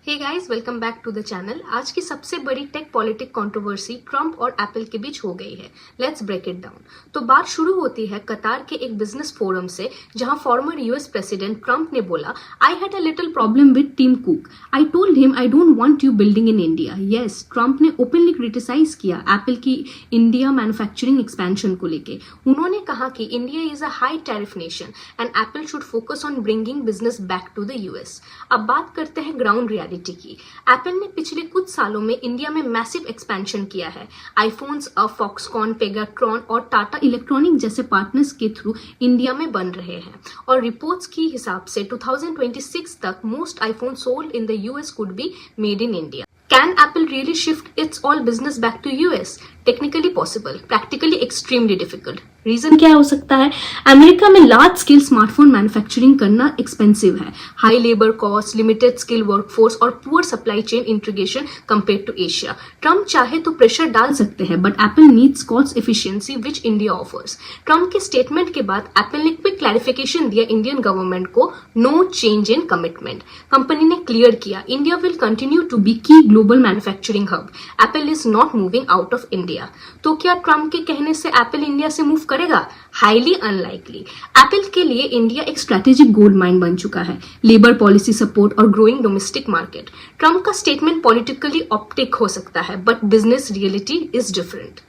Hey guys, welcome back to the channel. आज की सबसे बड़ी टेक पॉलिटिक कंट्रोवर्सी ट्रम्प और एप्पल के बीच हो गई है। Let's break it down. तो बात शुरू होती है कतार के एक बिजनेस फोरम से, जहां फॉर्मर यूएस प्रेसिडेंट ट्रम्प ने बोला, I had a little problem with Tim Cook. I told him I don't want you building in India. Yes, Trump ने ओपनली क्रिटिसाइज किया एप्पल की इंडिया मैन्युफैक्चरिंग एक्सपेंशन को लेके। उन्होंने कहा कि India is a high tariff nation and Apple should focus on bringing business back to the US. अब बात करते हैं ग्राउंड रियलिटी की। एप्पल ने पिछले कुछ सालों में इंडिया में मैसिव एक्सपेंशन किया है। आईफोन्स फॉक्सकॉन, पेगाट्रॉन और टाटा इलेक्ट्रॉनिक जैसे पार्टनर्स के थ्रू इंडिया में बन रहे हैं, और रिपोर्ट्स की हिसाब से 2026 तक most iPhone sold in the US could be made in India. Can Apple really shift its all business back to US? Technically possible, practically extremely difficult. Reason क्या हो सकता है? अमेरिका में लार्ज स्केल स्मार्टफोन मैन्युफैक्चरिंग करना expensive है। High labour cost, limited skill workforce और poor supply chain integration compare to Asia. Trump चाहे तो प्रेशर डाल सकते हैं, but Apple needs cost efficiency which India offers. Trump के स्टेटमेंट के बाद एप्पल ने क्विक क्लैरिफिकेशन दिया इंडियन गवर्नमेंट को, no change in commitment. Company ने क्लियर किया, India will continue to be की global manufacturing hub. Apple is not moving out of India. तो क्या ट्रम्प के कहने से एप्पल इंडिया से मूव करेगा? Highly unlikely. एप्पल के लिए इंडिया एक स्ट्रेटेजिक गोल्ड माइन बन चुका है। लेबर पॉलिसी सपोर्ट और ग्रोइंग डोमेस्टिक मार्केट। ट्रम्प का स्टेटमेंट पॉलिटिकली ऑप्टिक हो सकता है, but business reality is different.